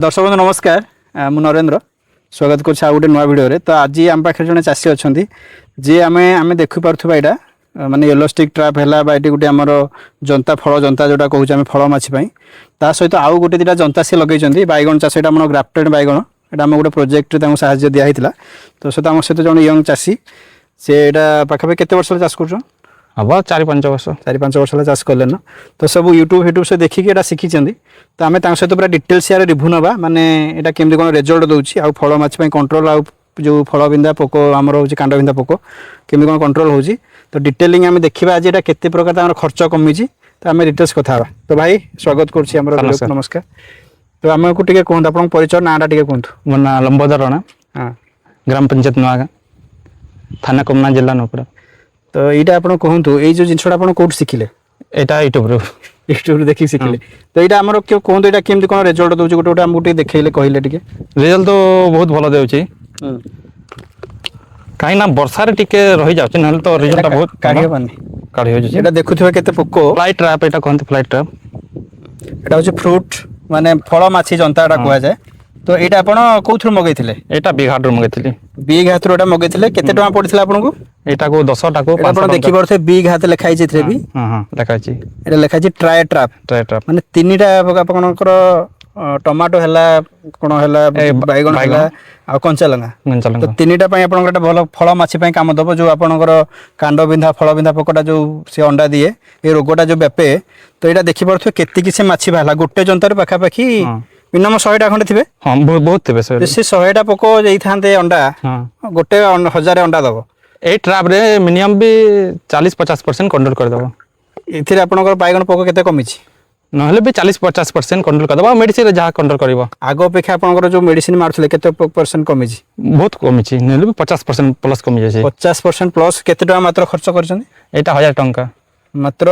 दर्शक बंधु नमस्कार मु नरेंद्र स्वागत कर गोटे नुआ भिडियो तो आज आम पाखे जड़े चाषी अच्छा जी आम देखिपा यहाँ माने येलो स्टिक ट्राप है गोटे आमर जनता फल जनता जोटा कहूँ फल माछी ता सहित आउ गोटे दुटा जनता सी लगे बैगण चाष यहाँ ग्राफ्टेड बैगण यहाँ आम गोटे प्रोजेक्ट साहय दिखाई तो सहित आम सहित जन यंग चाषी से पाखापाखि केते वर्ष चाष कर हम 4-5 वर्ष 4-5 वर्ष चाष कले न तो सब यूट्यूब से देखिए शिखी तो आम सहित पूरा डिटेल्स यार रिव्यू ना माने यहाँ केमती कौन रिजल्ट दूसरी आउ फल माछ कंट्रोल आउ जो फल बिंदा पोक आमर हो कांड बिंदा पोक केमती कौन कंट्रोल हो तो डिटेलिंग आम देखा आज यहाँ केते प्रकार खर्च कमी तो आम डिटेल्स कथा तो भाई स्वागत कर नमस्कार तो आम को टे कहूँ आप परिचय नाटा टे कहूँ मो ना लंबोदर राणा हाँ ग्राम पंचायत नुआगा थाना कमना जिला नौपड़ा तो यहाँ आप कहतु ये जो जिनसा आप कौट शिखिले यहाँ यूट्यूब देखिए शिखिले तो यहाँ आम क्यों कहतु यहाँ केमती कौन रिजल्ट दूसरी गोटे गोटे आमको देखले कहले रिजल्ट तो बहुत भल देउची कहीं ना वर्षा रे टिके रही जाउची नहले तो रिजल्ट बहुत काढ़ी बनी काढ़ी हो जाउची एटा देखुथिबे केते पोको फ्लाई ट्रैप एटा कहंत फ्लाई ट्रैप एटा होची फ्रूट माने फल माछी जनता एटा कहया जाय तो एटा आपण कोथुर मगैथिले एटा बिघाटर मगैथिली बिग हाथ एटा मगैथिले केते टका पड़िथिला आपनको एटा को 10 टा को 5 आपण देखि परथे बिग हाथ लेखाइ छै थ्रे भी हां हां लेखाइ एटा लेखाइ छै ट्राई ट्रैप माने तीनटा आपनकर टमाटो हैला कोन हैला बैगन हैला आ कंचा लंगा तो तीनटा पई आपनकर भलो फल माछी पई काम दबो जो आपनकर कांड बिंधा फल बिंधा पकोटा जो से अंडा दिए ए रोगोटा जो व्यापे तो एटा देखि परथे केते कि से माछी भाला गोटे जंतर पाखा पाखी मिनिमम 100टा खंडे थिबे हां बहुत थिबे सर से 100टा पोको जेई थांते अंडा गोटे 1000 अंडा दबो ए ट्रैप रे मिनिमम भी 40-50% कंट्रोल कर दबो इथिरे आपनकर बैगन पोको केते कमी छि नहले भी 40-50% कंट्रोल कर दबो मेडिसिन जहाँ कंट्रोल करबो आगो अपेक्षा आपनकर जो मेडिसिन मारथले केते परसेंट कमी छि बहुत कमी छि नहले भी 50% प्लस कमी जाय 50% प्लस केते टका मात्र खर्च करछन एटा 1000 टंका मात्र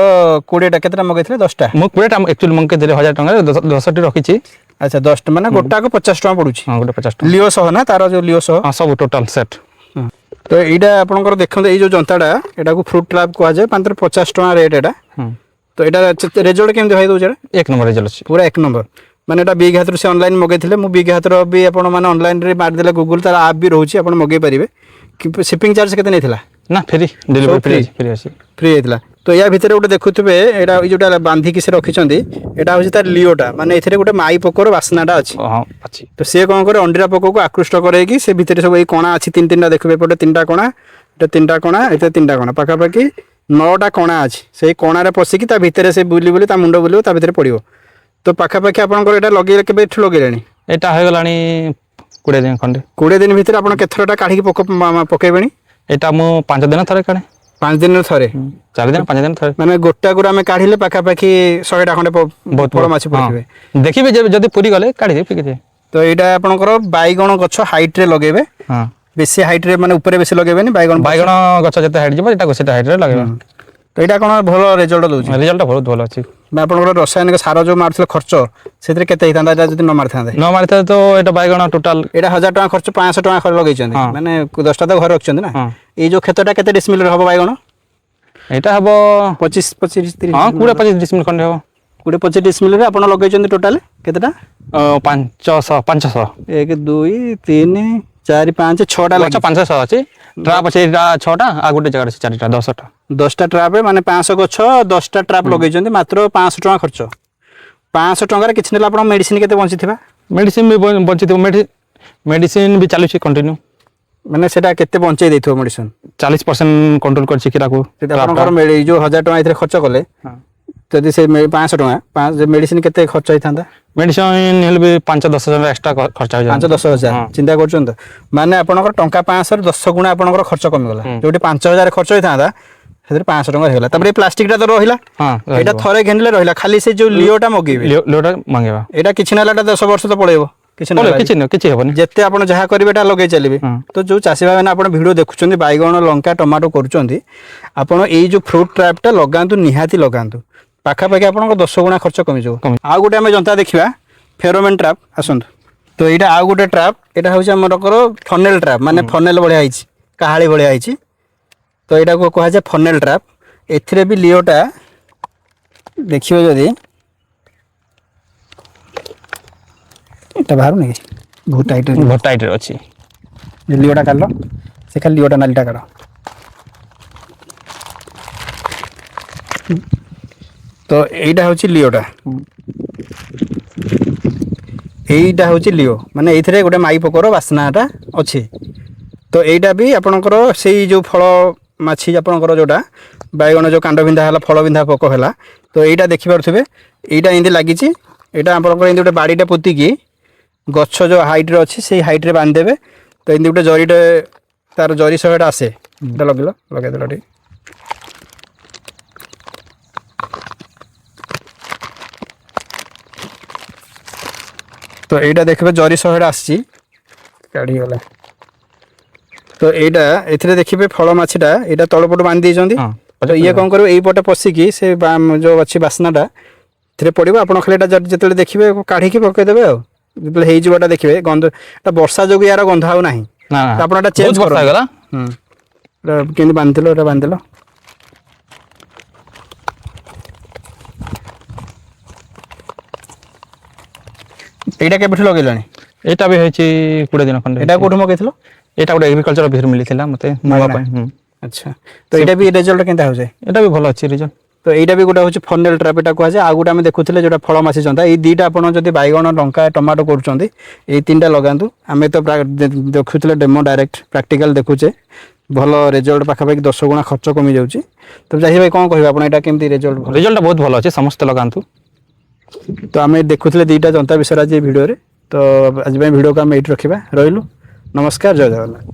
20 टा केतेटा मगैथले 10 टा मो 20 टा एक्चुअली मंके देले 1000 टंका 10 टी रखी छि अच्छा 10 माने गोटा को 50 टका पडुछि हां गोटा 50 टका लियो सह ना तार जो लियो सह हां सब टोटल सेट तो एटा आपनकर देखन ए जो जनताडा एटा को फ्रूट ट्रैप को जाय मात्र 50 टका रेट एटा तो एटा रिजल्ट केम देखाइ दउ जरा एक नंबर रिजल्ट पूरा एक नंबर माने एटा बिग हाथ से ऑनलाइन मगैथिले मु बिग हाथ भी आपण माने ऑनलाइन रे मार देले गूगल तार ऐप भी रहउछि आपण मगै परिबे कि शिपिंग चार्ज केते नेथिला ना फ्री डिलीवरी फ्री अछि फ्री हेतला तो या भितर गोटे देखुथिबे एटा ई जोटा बांधी कि से रखिछंदी एटा होछि तार लियोटा माने एथिरे गोटे माई पोकर वासनाटा अछि हां अछि तो से कोन करे अंडीरा पोको को आकृष्ट करे कि से भितर सब ए कोणा अछि तीन तीनटा देखबे पटे तीनटा कोणा एटा तीनटा कोणा एते तीनटा कोणा पाखा पाखी 9टा कोणा अछि से कोणा रे पसिकी ता भितर से बुली बुली ता मुंडो बुलियो ता भितर पड़ियो तो पाखा पाखी आपनकर एटा लगेले केबे ठु लगेलेनी एटा हे गलानी 20 दिन खंडे 20 दिन भितर आपन केथरटा काढी पोको पकेबेनी एटा मो 5 दिन थरे काढे 5 दिन थरे 4 दिन 5 दिन थरे माने गोटा गुरा में काढिले पाखा पाखी 100टा खंडे बहुत बड़ माछ पड़िबे देखिबे जदी पूरी गले काढी दे फिके तो एटा आपनकर बैगण गछ हाइट रे लगेबे हां बेसी हाइट रे माने ऊपर बेसी लगेबेनी बैगण गछ जते हाइट जेबो एटा गोसेटा हाइट रे लगेबा तो एटा कोन भलो रिजल्ट दोछि रिजल्ट बहुत भलो अछि मैं आपनकर रासायनिक सार जो मारथले खर्च सेतरे केते हितांदा जदी न मारथांदे तो एटा बैगण टोटल एटा 1000 टका खर्च 500 टका खर्च लगैछन माने 10टा तो घर रखछन ना ए जो खेतटा केते डिसमिल रे हबो बैगण एटा हबो 25 30 हां 20-25 डिसमिल खंडे हबो 20-25 डिसमिल रे आपण लगैछन टोटल केतेटा 500 1 2 3 4 5 6टा लगे 500 अछि ट्रैप अछि 6टा आ गोटे जगह 4टा 10टा ट्रैप माने 500 गछ 10टा ट्रैप लगैछन मात्र 500 टका खर्च 500 टका रे किछ नेला आपण मेडिसिन केते बंचिथिबा मेडिसिन भी बंचिथिबो मेडिसिन भी चालू छी कंटिन्यू माने सेटा केते बंचै दैथो मेडिसिन 40% कंट्रोल कर छी किरा को आपनकर जो 1000 टका इथरे खर्च कले जदि से 500 टका मेडिसिन केते खर्च होइथांदा मेडिसिन हेल भी 5-10 हजार एक्स्ट्रा खर्च हो जाय 5-10 हजार चिंता करछन त माने आपनकर टंका 500 10 गुणा आपनकर खर्च कमी गला जोटी 5000 खर्च होइथांदा सेतिर 500 टका हेला तबरे प्लास्टिक टा तो रहिला हां एटा थरे घेनले रहिला खाली से जो लियोटा मगेबे लियोटा मांगेबा एटा किछ नालाटा 10 वर्ष तो पळेबो किछ हेबनी जेते आपण जहा करबे एटा लगे चलिबे तो जो चासी भाई ना आपण वीडियो देखुचंदी बैगण लंका टमाटो करूचंदी आपण एई जो फ्रूट ट्रैप टा लगांतु निहाती लगांतु पाखा पाखी आपण 10 गुणा खर्च कमी जो आ गोटे हम जनता देखिबा फेरोमोन ट्रैप आसंत तो एटा आ गोटे ट्रैप एटा होछ हमर करो फनेल ट्रैप माने फनेल बढ़िया आइछि कहाळी बढ़िया आइछि तो एटा को कहा जाय फनेल ट्रैप एथिरे भी लियोटा देखियो जदी এটা ବାହାରୁନି କି ବହୁତ ଟାଇଟ୍ ବହୁତ ଟାଇଟ୍ରେ ଅଛି। লিওটা কাটল সে খালি লিওটা নালিটা কাট তো এইটা হচ্ছে লিওটা এইটা হচ্ছে লিও মানে এইথিরে গোটে মাই পোকর বাସ୍ନାটা ଅଛି তো এইটা ବି ଆପଣଙ୍କର ସେଇ ଯେଉଁ ଫଳ ମାଛି ଆପଣଙ୍କର ଯେଉଁଟା ବାଇଗଣ ଯେଉଁ କାଣ୍ଡ ବିନ୍ଧା ହେଲା ଫଳ ବିନ୍ଧା ପୋକ ହେଲା ତ ଏଇଟା ଦେଖିପାରୁଥିବେ ଏଇଟା ଏମିତି ଲାଗିଛି ଏଇଟା ଆପଣଙ୍କର ଏମିତି ଗୋଟେ ବାଡ଼ିଟେ ପୋତିକି ଗଛ ଯେଉଁ ହାଇଟ୍ରେ ଅଛି ସେଇ ହାଇଟ୍ରେ ବାନ୍ଧିଦେବେ ତ ଏମିତି ଗୋଟେ ଜରିଟେ ତାର ଜରି ସହଟା ଆସେ ଏଇଟା ଲଗେଇଦେଲ ଟିକେ তো এইটা দেখবে জরি সহটা আসছি কাঢ়িগলা তো এইটা এথিরে দেখিবে ফল মাছিটা এটা তলপটু বাঁধি দিয়েছেন তো ইয়ে কম করবে এইপটে পশিকি সে যে অছি বাস্নাটা এথিরে পড়ব আপনার খালি এটা যেতবে দেখবে কাঢ়িকি পকাইদেবে আর যেতবে হয়েযিবটা দেখবে গন্ধ এটা বর্ষা যোগুঁ ইয়ার গন্ধ আউ না আপনার এটা চেঞ্জ করগলা কেমতি বাঁধিল এটা বাঁধিল এইটা কেবেঠু লগাইলানি এটা ବି ହେଇଛି 20 ଦିନ ଖଣ୍ଡେ। এটা কোঠু মগাইছিল এটা ଗୋଟେ এগ্রিকলচর অফিস মিলিଥିଲା মতে নবা ପାଇଁ। আচ্ছা তো এটা বি রেজল্ট কেনতা হচ্ছে এটা ବି ଭଲ ଅଛି রিজল্ট। তো এইটা বি গোটা হচ্ছে ফনেল ট্রাপ এটা কুହାଯାଏ ଆଉ ଗୋଟେ ଆମେ ଦେଖୁଥିଲେ ଯୋଉଟା ଫଳ ମାଛି ଜନ୍ତା ଏଇ ଦୁଇଟା ଆପଣ ଯଦି ବାଇଗଣ ଲଙ୍କା ଟମାଟୋ କରୁଛନ୍ତି ଏଇ ତିନିଟା ଲଗାନ୍ତୁ ଆମେ ତ ଦେଖୁଥିଲେ ଡେମୋ ଡାଇରେକ୍ଟ ପ୍ରାକ୍ଟିକାଲ ଦେଖୁଛେ ଭଲ ରେଜଲ୍ଟ ପାଖାପାଖି 10 ଗୁଣା ଖର୍ଚ୍ଚ କମି ଯାଉଛି ତ ଜାହି ଭାଇ କ'ଣ କହିବେ ଆପଣ ଏଇଟା କେମିତି ରେଜଲ୍ଟ ବହୁତ ଭଲ ଅଛି ସମସ୍ତେ ଲଗାନ୍ତୁ। ତ ଆମେ ଦେଖୁଥିଲେ ଦୁଇଟା ଜନ୍ତା ବିଷୟରେ ଆଜି ଭିଡ଼ିଓରେ ତ ଆଜି ପାଇଁ ଭିଡ଼ିଓକୁ ଆମେ ଏଇଠି ରଖିବା ରହିଲୁ ନମସ୍କାର ଜୟ ଜଗନ୍ନାଥ।